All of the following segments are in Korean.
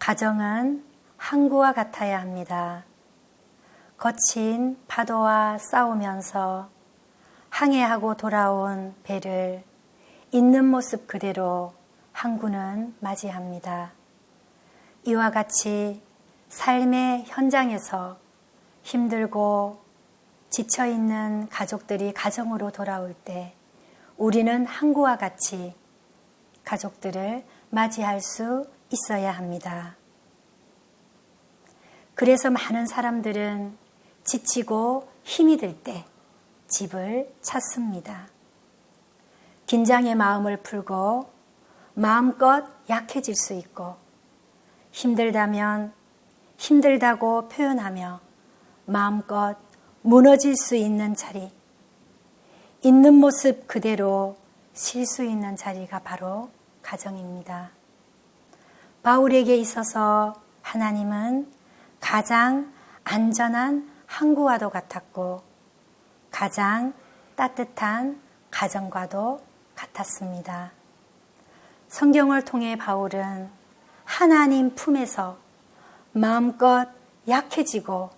가정은 항구와 같아야 합니다. 거친 파도와 싸우면서 항해하고 돌아온 배를 있는 모습 그대로 항구는 맞이합니다. 이와 같이 삶의 현장에서 힘들고 지쳐있는 가족들이 가정으로 돌아올 때 우리는 항구와 같이 가족들을 맞이할 수 있어야 합니다. 그래서 많은 사람들은 지치고 힘이 들 때 집을 찾습니다. 긴장의 마음을 풀고 마음껏 약해질 수 있고 힘들다면 힘들다고 표현하며 마음껏 무너질 수 있는 자리, 있는 모습 그대로 쉴 수 있는 자리가 바로 가정입니다. 바울에게 있어서 하나님은 가장 안전한 항구와도 같았고 가장 따뜻한 가정과도 같았습니다. 성경을 통해 바울은 하나님 품에서 마음껏 약해지고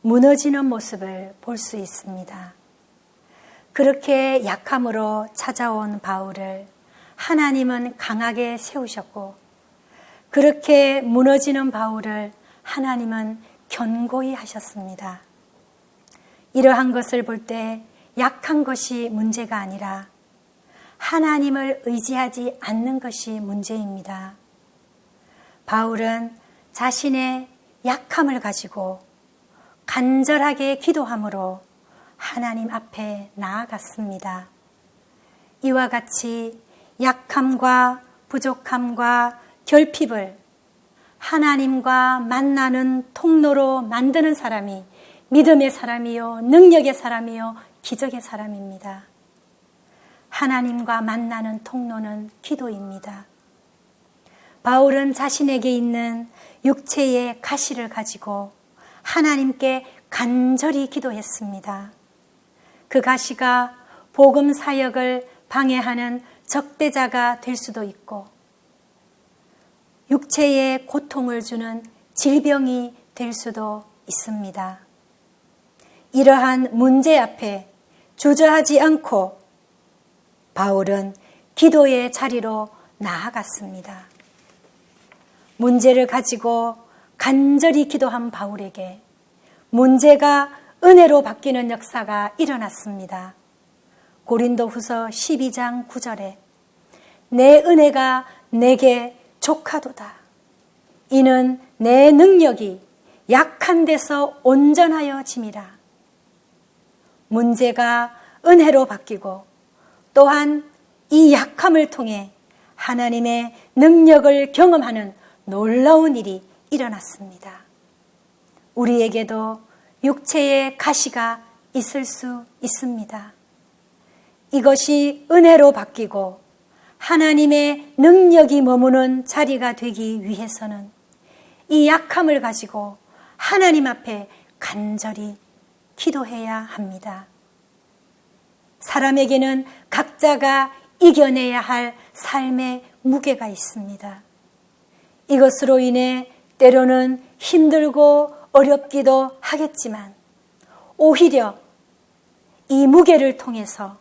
무너지는 모습을 볼 수 있습니다. 그렇게 약함으로 찾아온 바울을 하나님은 강하게 세우셨고 그렇게 무너지는 바울을 하나님은 견고히 하셨습니다. 이러한 것을 볼 때 약한 것이 문제가 아니라 하나님을 의지하지 않는 것이 문제입니다. 바울은 자신의 약함을 가지고 간절하게 기도함으로 하나님 앞에 나아갔습니다. 이와 같이 약함과 부족함과 결핍을 하나님과 만나는 통로로 만드는 사람이 믿음의 사람이요, 능력의 사람이요, 기적의 사람입니다. 하나님과 만나는 통로는 기도입니다. 바울은 자신에게 있는 육체의 가시를 가지고 하나님께 간절히 기도했습니다. 그 가시가 복음 사역을 방해하는 적대자가 될 수도 있고 육체의 고통을 주는 질병이 될 수도 있습니다. 이러한 문제 앞에 주저하지 않고 바울은 기도의 자리로 나아갔습니다. 문제를 가지고 간절히 기도한 바울에게 문제가 은혜로 바뀌는 역사가 일어났습니다. 고린도후서 12장 9절에 내 은혜가 내게 족하도다. 이는 내 능력이 약한 데서 온전하여 짐이라. 문제가 은혜로 바뀌고 또한 이 약함을 통해 하나님의 능력을 경험하는 놀라운 일이 일어났습니다. 우리에게도 육체의 가시가 있을 수 있습니다. 이것이 은혜로 바뀌고 하나님의 능력이 머무는 자리가 되기 위해서는 이 약함을 가지고 하나님 앞에 간절히 기도해야 합니다. 사람에게는 각자가 이겨내야 할 삶의 무게가 있습니다. 이것으로 인해 때로는 힘들고 어렵기도 하겠지만 오히려 이 무게를 통해서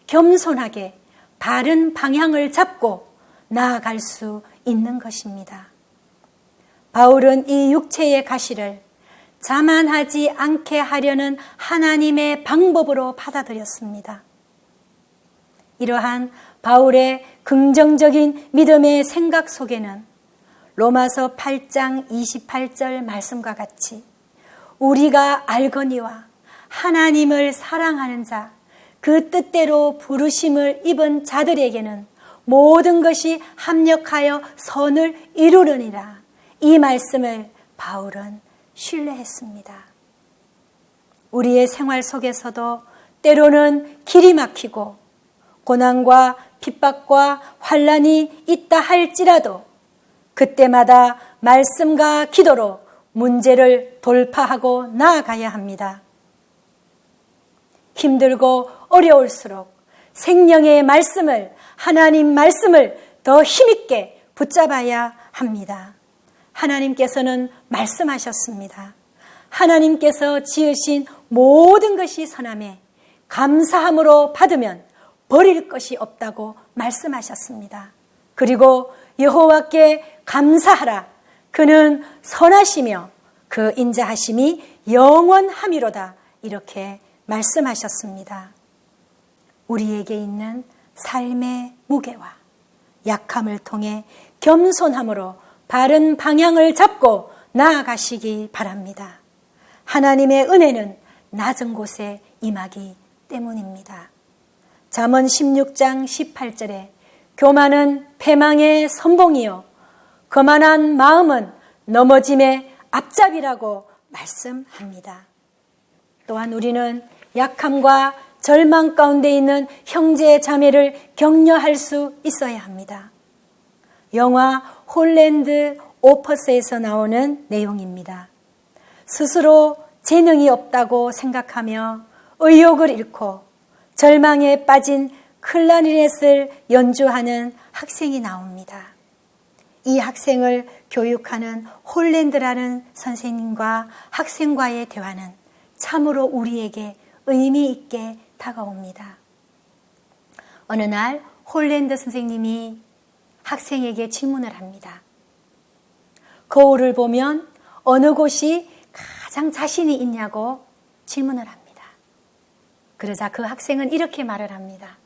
겸손하게 바른 방향을 잡고 나아갈 수 있는 것입니다. 바울은 이 육체의 가시를 자만하지 않게 하려는 하나님의 방법으로 받아들였습니다. 이러한 바울의 긍정적인 믿음의 생각 속에는 로마서 8장 28절 말씀과 같이 우리가 알거니와 하나님을 사랑하는 자, 그 뜻대로 부르심을 입은 자들에게는 모든 것이 합력하여 선을 이루느니라. 이 말씀을 바울은 신뢰했습니다. 우리의 생활 속에서도 때로는 길이 막히고 고난과 핍박과 환난이 있다 할지라도 그때마다 말씀과 기도로 문제를 돌파하고 나아가야 합니다. 힘들고 어려울수록 생명의 말씀을, 하나님 말씀을 더 힘있게 붙잡아야 합니다. 하나님께서는 말씀하셨습니다. 하나님께서 지으신 모든 것이 선함에 감사함으로 받으면 버릴 것이 없다고 말씀하셨습니다. 그리고 여호와께 감사하라. 그는 선하시며 그 인자하심이 영원함이로다. 이렇게 말씀하셨습니다. 우리에게 있는 삶의 무게와 약함을 통해 겸손함으로 바른 방향을 잡고 나아가시기 바랍니다. 하나님의 은혜는 낮은 곳에 임하기 때문입니다. 잠언 16장 18절에 교만은 패망의 선봉이요 거만한 마음은 넘어짐의 앞잡이라고 말씀합니다. 또한 우리는 약함과 절망 가운데 있는 형제 자매를 격려할 수 있어야 합니다. 영화 홀랜드 오퍼스에서 나오는 내용입니다. 스스로 재능이 없다고 생각하며 의욕을 잃고 절망에 빠진 클라리넷을 연주하는 학생이 나옵니다. 이 학생을 교육하는 홀랜드라는 선생님과 학생과의 대화는 참으로 우리에게 의미 있게 다가옵니다. 어느 날 홀랜드 선생님이 학생에게 질문을 합니다. 거울을 보면 어느 곳이 가장 자신이 있냐고 질문을 합니다. 그러자 그 학생은 이렇게 말을 합니다.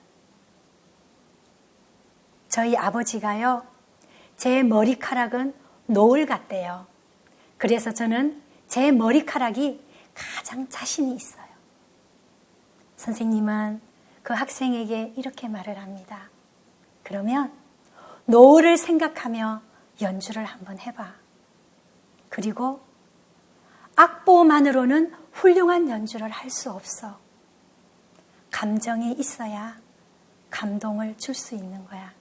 저희 아버지가요, 제 머리카락은 노을 같대요. 그래서 저는 제 머리카락이 가장 자신이 있어요. 선생님은 그 학생에게 이렇게 말을 합니다. 그러면 노을을 생각하며 연주를 한번 해봐. 그리고 악보만으로는 훌륭한 연주를 할 수 없어. 감정이 있어야 감동을 줄 수 있는 거야.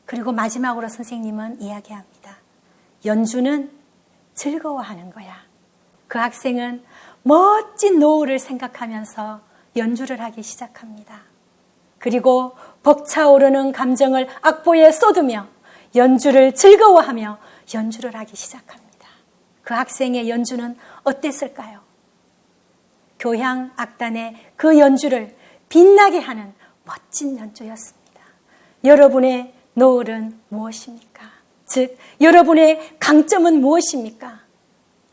그리고 마지막으로 선생님은 이야기합니다. 연주는 즐거워하는 거야. 그 학생은 멋진 노을을 생각하면서 연주를 하기 시작합니다. 그리고 벅차오르는 감정을 악보에 쏟으며 연주를 즐거워하며 연주를 하기 시작합니다. 그 학생의 연주는 어땠을까요? 교향 악단의 그 연주를 빛나게 하는 멋진 연주였습니다. 여러분의 노을은 무엇입니까? 즉, 여러분의 강점은 무엇입니까?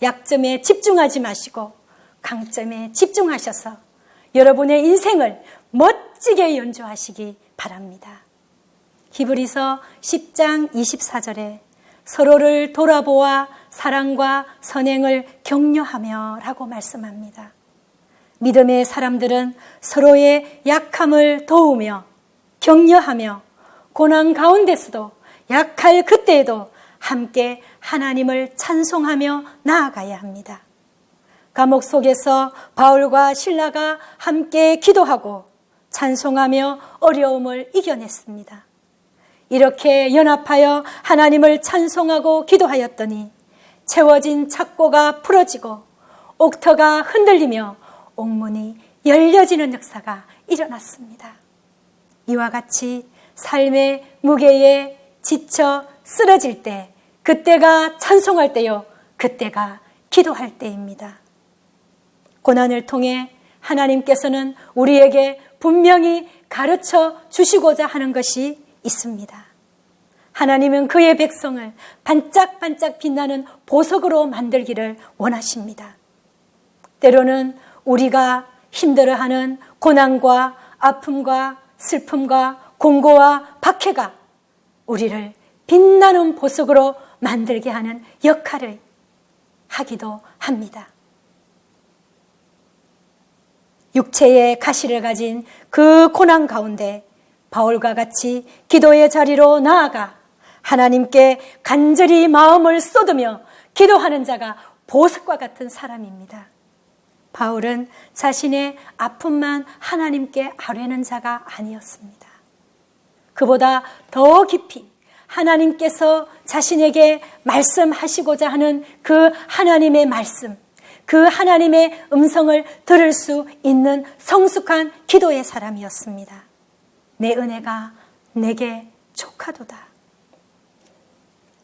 약점에 집중하지 마시고 강점에 집중하셔서 여러분의 인생을 멋지게 연주하시기 바랍니다. 히브리서 10장 24절에 서로를 돌아보아 사랑과 선행을 격려하며 라고 말씀합니다. 믿음의 사람들은 서로의 약함을 도우며 격려하며 고난 가운데서도 약할 그때에도 함께 하나님을 찬송하며 나아가야 합니다. 감옥 속에서 바울과 실라가 함께 기도하고 찬송하며 어려움을 이겨냈습니다. 이렇게 연합하여 하나님을 찬송하고 기도하였더니 채워진 착고가 풀어지고 옥터가 흔들리며 옥문이 열려지는 역사가 일어났습니다. 이와 같이 삶의 무게에 지쳐 쓰러질 때, 그때가 찬송할 때요, 그때가 기도할 때입니다. 고난을 통해 하나님께서는 우리에게 분명히 가르쳐 주시고자 하는 것이 있습니다. 하나님은 그의 백성을 반짝반짝 빛나는 보석으로 만들기를 원하십니다. 때로는 우리가 힘들어하는 고난과 아픔과 슬픔과 공고와 박해가 우리를 빛나는 보석으로 만들게 하는 역할을 하기도 합니다. 육체의 가시를 가진 그 고난 가운데 바울과 같이 기도의 자리로 나아가 하나님께 간절히 마음을 쏟으며 기도하는 자가 보석과 같은 사람입니다. 바울은 자신의 아픔만 하나님께 아뢰는 자가 아니었습니다. 그보다 더 깊이 하나님께서 자신에게 말씀하시고자 하는 그 하나님의 말씀, 그 하나님의 음성을 들을 수 있는 성숙한 기도의 사람이었습니다. 내 은혜가 내게 족하도다.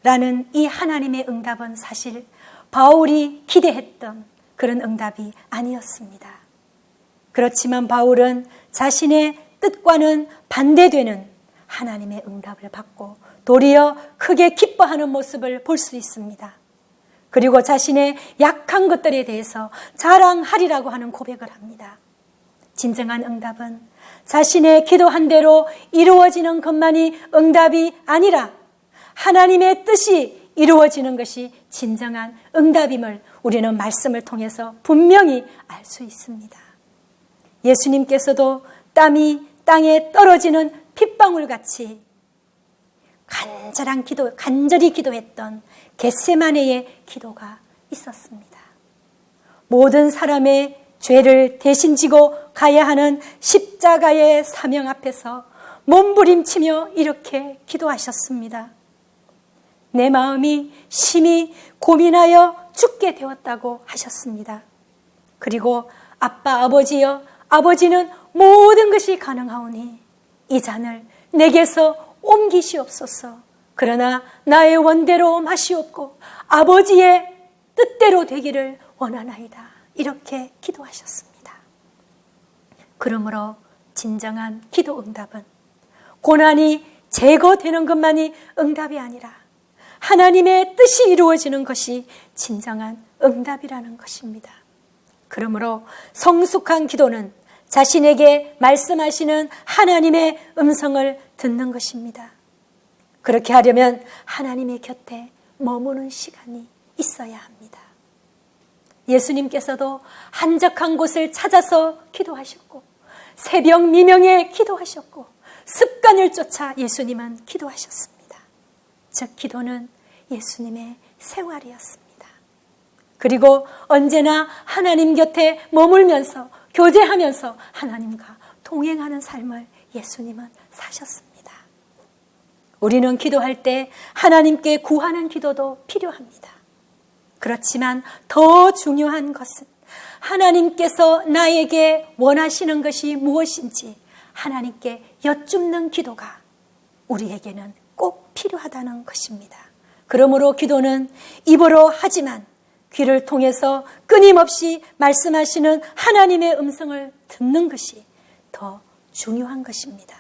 라는 이 하나님의 응답은 사실 바울이 기대했던 그런 응답이 아니었습니다. 그렇지만 바울은 자신의 뜻과는 반대되는 하나님의 응답을 받고 도리어 크게 기뻐하는 모습을 볼 수 있습니다. 그리고 자신의 약한 것들에 대해서 자랑하리라고 하는 고백을 합니다. 진정한 응답은 자신의 기도한 대로 이루어지는 것만이 응답이 아니라 하나님의 뜻이 이루어지는 것이 진정한 응답임을 우리는 말씀을 통해서 분명히 알 수 있습니다. 예수님께서도 땀이 땅에 떨어지는 핏방울같이 간절히 기도했던 겟세마네의 기도가 있었습니다. 모든 사람의 죄를 대신 지고 가야 하는 십자가의 사명 앞에서 몸부림치며 이렇게 기도하셨습니다. 내 마음이 심히 고민하여 죽게 되었다고 하셨습니다. 그리고 아빠 아버지여, 아버지는 모든 것이 가능하오니 이 잔을 내게서 옮기시옵소서. 그러나 나의 원대로 마시옵고 아버지의 뜻대로 되기를 원하나이다. 이렇게 기도하셨습니다. 그러므로 진정한 기도 응답은 고난이 제거되는 것만이 응답이 아니라 하나님의 뜻이 이루어지는 것이 진정한 응답이라는 것입니다. 그러므로 성숙한 기도는 자신에게 말씀하시는 하나님의 음성을 듣는 것입니다. 그렇게 하려면 하나님의 곁에 머무는 시간이 있어야 합니다. 예수님께서도 한적한 곳을 찾아서 기도하셨고 새벽 미명에 기도하셨고 습관을 쫓아 예수님은 기도하셨습니다. 즉 기도는 예수님의 생활이었습니다. 그리고 언제나 하나님 곁에 머물면서 교제하면서 하나님과 동행하는 삶을 예수님은 사셨습니다. 우리는 기도할 때 하나님께 구하는 기도도 필요합니다. 그렇지만 더 중요한 것은 하나님께서 나에게 원하시는 것이 무엇인지 하나님께 여쭙는 기도가 우리에게는 꼭 필요하다는 것입니다. 그러므로 기도는 입으로 하지만 귀를 통해서 끊임없이 말씀하시는 하나님의 음성을 듣는 것이 더 중요한 것입니다.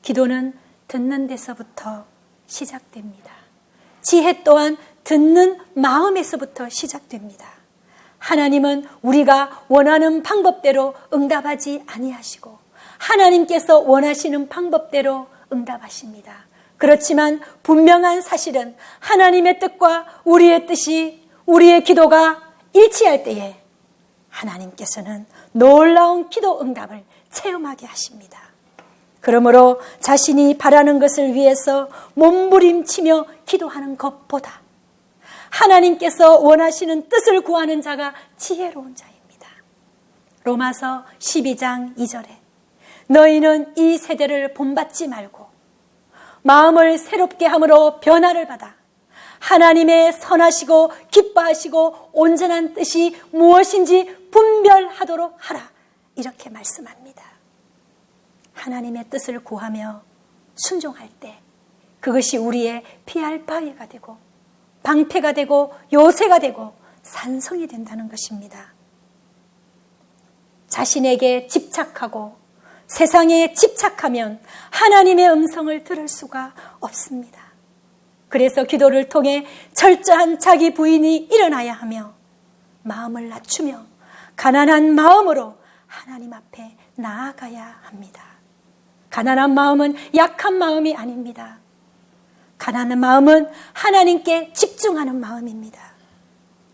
기도는 듣는 데서부터 시작됩니다. 지혜 또한 듣는 마음에서부터 시작됩니다. 하나님은 우리가 원하는 방법대로 응답하지 아니하시고 하나님께서 원하시는 방법대로 응답하십니다. 그렇지만 분명한 사실은 하나님의 뜻과 우리의 뜻이 우리의 기도가 일치할 때에 하나님께서는 놀라운 기도 응답을 체험하게 하십니다. 그러므로 자신이 바라는 것을 위해서 몸부림치며 기도하는 것보다 하나님께서 원하시는 뜻을 구하는 자가 지혜로운 자입니다. 로마서 12장 2절에 너희는 이 세대를 본받지 말고 마음을 새롭게 함으로 변화를 받아 하나님의 선하시고 기뻐하시고 온전한 뜻이 무엇인지 분별하도록 하라. 이렇게 말씀합니다. 하나님의 뜻을 구하며 순종할 때 그것이 우리의 피할 바위가 되고 방패가 되고 요새가 되고 산성이 된다는 것입니다. 자신에게 집착하고 세상에 집착하면 하나님의 음성을 들을 수가 없습니다. 그래서 기도를 통해 철저한 자기 부인이 일어나야 하며 마음을 낮추며 가난한 마음으로 하나님 앞에 나아가야 합니다. 가난한 마음은 약한 마음이 아닙니다. 가난한 마음은 하나님께 집중하는 마음입니다.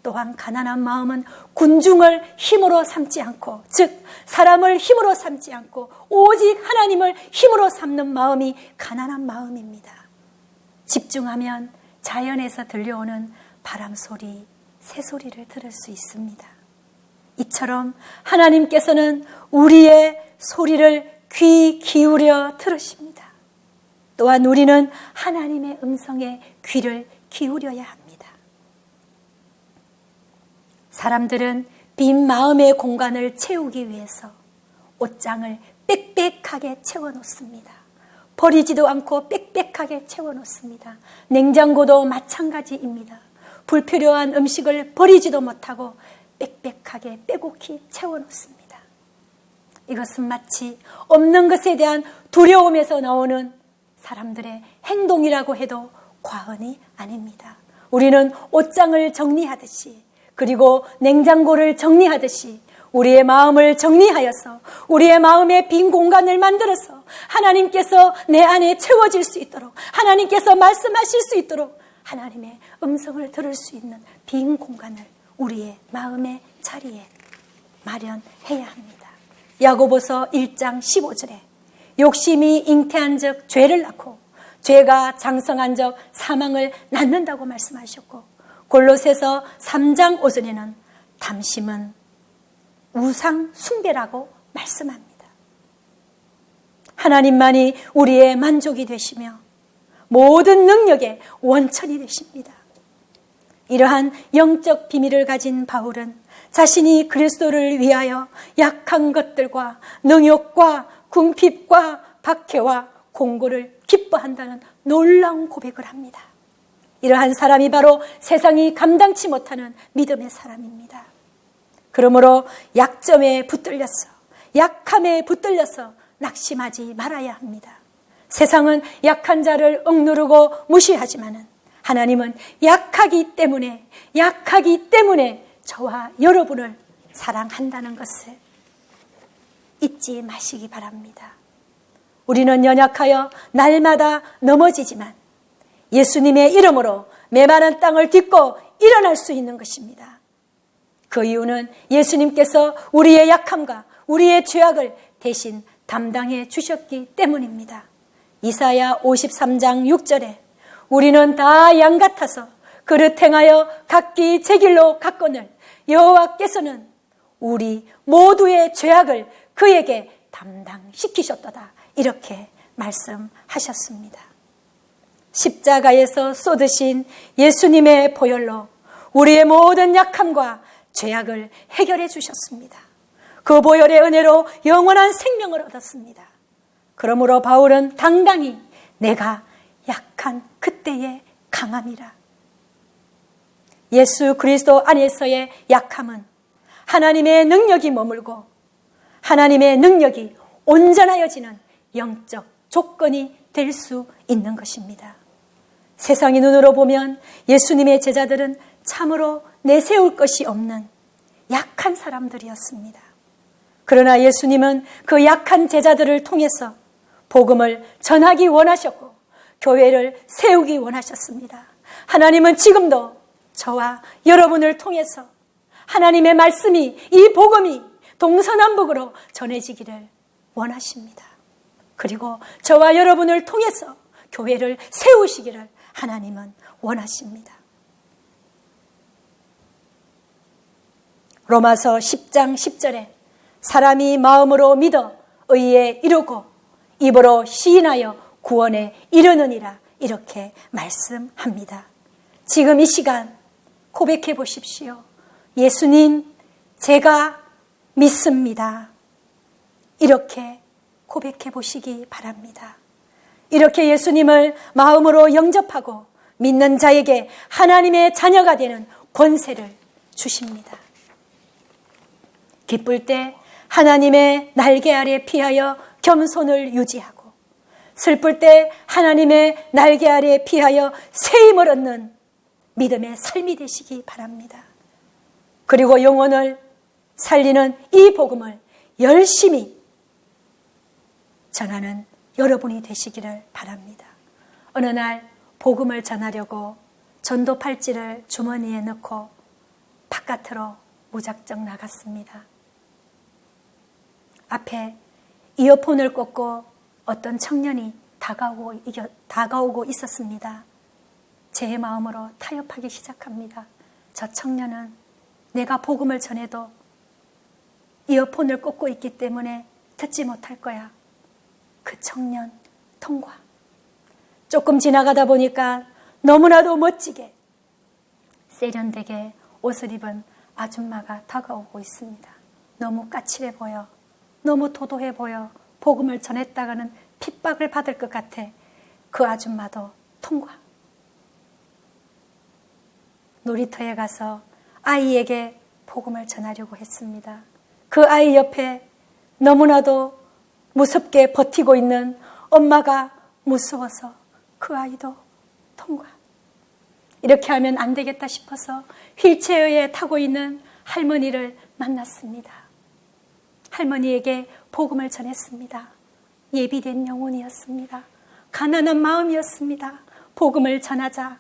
또한 가난한 마음은 군중을 힘으로 삼지 않고, 즉 사람을 힘으로 삼지 않고 오직 하나님을 힘으로 삼는 마음이 가난한 마음입니다. 집중하면 자연에서 들려오는 바람 소리, 새 소리를 들을 수 있습니다. 이처럼 하나님께서는 우리의 소리를 귀 기울여 들으십니다. 또한 우리는 하나님의 음성에 귀를 기울여야 합니다. 사람들은 빈 마음의 공간을 채우기 위해서 옷장을 빽빽하게 채워놓습니다. 버리지도 않고 빽빽하게 채워놓습니다. 냉장고도 마찬가지입니다. 불필요한 음식을 버리지도 못하고 빽빽하게 빼곡히 채워놓습니다. 이것은 마치 없는 것에 대한 두려움에서 나오는 사람들의 행동이라고 해도 과언이 아닙니다. 우리는 옷장을 정리하듯이, 그리고 냉장고를 정리하듯이 우리의 마음을 정리하여서 우리의 마음에 빈 공간을 만들어서 하나님께서 내 안에 채워질 수 있도록, 하나님께서 말씀하실 수 있도록 하나님의 음성을 들을 수 있는 빈 공간을 우리의 마음의 자리에 마련해야 합니다. 야고보서 1장 15절에 욕심이 잉태한 적 죄를 낳고 죄가 장성한 적 사망을 낳는다고 말씀하셨고, 골로새서 3장 5절에는 탐심은 우상 숭배라고 말씀합니다. 하나님만이 우리의 만족이 되시며 모든 능력의 원천이 되십니다. 이러한 영적 비밀을 가진 바울은 자신이 그리스도를 위하여 약한 것들과 능욕과 궁핍과 박해와 공고를 기뻐한다는 놀라운 고백을 합니다. 이러한 사람이 바로 세상이 감당치 못하는 믿음의 사람입니다. 그러므로 약점에 붙들려서, 약함에 붙들려서 낙심하지 말아야 합니다. 세상은 약한 자를 억누르고 무시하지만은 하나님은 약하기 때문에 저와 여러분을 사랑한다는 것을 잊지 마시기 바랍니다. 우리는 연약하여 날마다 넘어지지만 예수님의 이름으로 메마른 땅을 딛고 일어날 수 있는 것입니다. 그 이유는 예수님께서 우리의 약함과 우리의 죄악을 대신 담당해 주셨기 때문입니다. 이사야 53장 6절에 우리는 다 양 같아서 그릇 행하여 각기 제 길로 갔거늘 여호와께서는 우리 모두의 죄악을 그에게 담당시키셨도다, 이렇게 말씀하셨습니다. 십자가에서 쏟으신 예수님의 보혈로 우리의 모든 약함과 죄악을 해결해 주셨습니다. 그 보혈의 은혜로 영원한 생명을 얻었습니다. 그러므로 바울은 당당히 내가 약한 그때의 강함이라. 예수 그리스도 안에서의 약함은 하나님의 능력이 머물고 하나님의 능력이 온전하여지는 영적 조건이 될 수 있는 것입니다. 세상의 눈으로 보면 예수님의 제자들은 참으로 내세울 것이 없는 약한 사람들이었습니다. 그러나 예수님은 그 약한 제자들을 통해서 복음을 전하기 원하셨고 교회를 세우기 원하셨습니다. 하나님은 지금도 저와 여러분을 통해서 하나님의 말씀이, 이 복음이 동서남북으로 전해지기를 원하십니다. 그리고 저와 여러분을 통해서 교회를 세우시기를 하나님은 원하십니다. 로마서 10장 10절에 사람이 마음으로 믿어 의에 이르고 입으로 시인하여 구원에 이르느니라, 이렇게 말씀합니다. 지금 이 시간 고백해 보십시오. 예수님, 제가 믿습니다. 이렇게 고백해 보시기 바랍니다. 이렇게 예수님을 마음으로 영접하고 믿는 자에게 하나님의 자녀가 되는 권세를 주십니다. 기쁠 때 하나님의 날개 아래 피하여 겸손을 유지하고, 슬플 때 하나님의 날개 아래 피하여 새 힘을 얻는 믿음의 삶이 되시기 바랍니다. 그리고 영혼을 살리는 이 복음을 열심히 전하는 여러분이 되시기를 바랍니다. 어느 날 복음을 전하려고 전도 팔찌를 주머니에 넣고 바깥으로 무작정 나갔습니다. 앞에 이어폰을 꽂고 어떤 청년이 다가오고 있었습니다. 제 마음으로 타협하기 시작합니다. 저 청년은 내가 복음을 전해도 이어폰을 꽂고 있기 때문에 듣지 못할 거야. 그 청년 통과. 조금 지나가다 보니까 너무나도 멋지게 세련되게 옷을 입은 아줌마가 다가오고 있습니다. 너무 까칠해 보여. 너무 도도해 보여. 복음을 전했다가는 핍박을 받을 것 같아 그 아줌마도 통과. 놀이터에 가서 아이에게 복음을 전하려고 했습니다. 그 아이 옆에 너무나도 무섭게 버티고 있는 엄마가 무서워서 그 아이도 통과. 이렇게 하면 안 되겠다 싶어서 휠체어에 타고 있는 할머니를 만났습니다. 할머니에게 복음을 전했습니다. 예비된 영혼이었습니다. 가난한 마음이었습니다. 복음을 전하자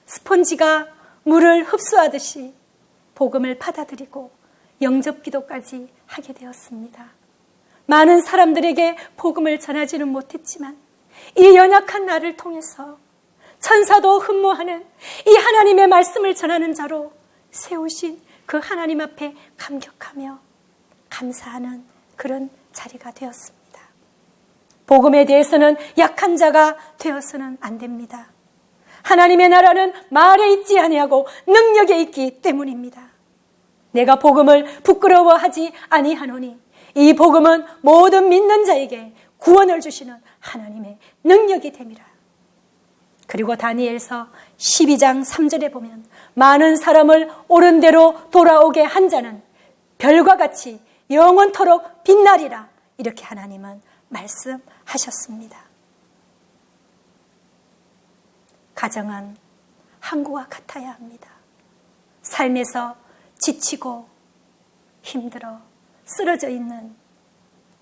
스폰지가 물을 흡수하듯이 복음을 받아들이고 영접기도까지 하게 되었습니다. 많은 사람들에게 복음을 전하지는 못했지만 이 연약한 나를 통해서 천사도 흠모하는 이 하나님의 말씀을 전하는 자로 세우신 그 하나님 앞에 감격하며 감사하는 그런 자리가 되었습니다. 복음에 대해서는 약한 자가 되어서는 안 됩니다. 하나님의 나라는 말에 있지 아니하고 능력에 있기 때문입니다. 내가 복음을 부끄러워하지 아니하노니 이 복음은 모든 믿는 자에게 구원을 주시는 하나님의 능력이 됨이라. 그리고 다니엘서 12장 3절에 보면 많은 사람을 옳은 대로 돌아오게 한 자는 별과 같이 영원토록 빛나리라. 이렇게 하나님은 말씀하셨습니다. 가정은 항구와 같아야 합니다. 삶에서 지치고 힘들어 쓰러져 있는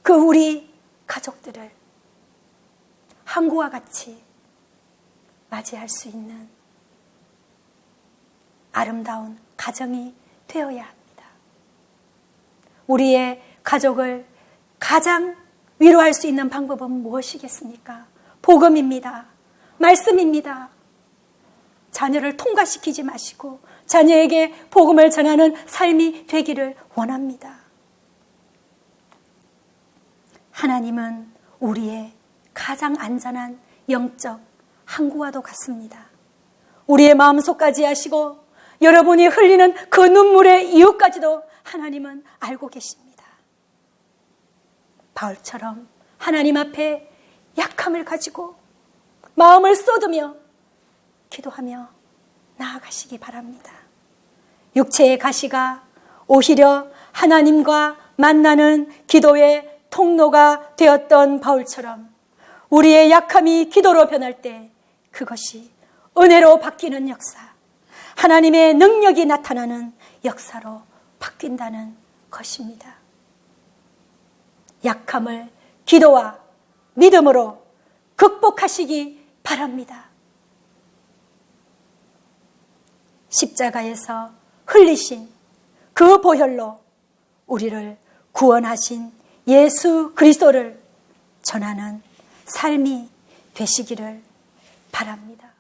그 우리 가족들을 항구와 같이 맞이할 수 있는 아름다운 가정이 되어야 합니다. 우리의 가족을 가장 위로할 수 있는 방법은 무엇이겠습니까? 복음입니다. 말씀입니다. 자녀를 통과시키지 마시고 자녀에게 복음을 전하는 삶이 되기를 원합니다. 하나님은 우리의 가장 안전한 영적 항구와도 같습니다. 우리의 마음속까지 아시고 여러분이 흘리는 그 눈물의 이유까지도 하나님은 알고 계십니다. 바울처럼 하나님 앞에 약함을 가지고 마음을 쏟으며 기도하며 나아가시기 바랍니다. 육체의 가시가 오히려 하나님과 만나는 기도의 통로가 되었던 바울처럼 우리의 약함이 기도로 변할 때 그것이 은혜로 바뀌는 역사, 하나님의 능력이 나타나는 역사로 바뀐다는 것입니다. 약함을 기도와 믿음으로 극복하시기 바랍니다. 십자가에서 흘리신 그 보혈로 우리를 구원하신 예수 그리스도를 전하는 삶이 되시기를 바랍니다.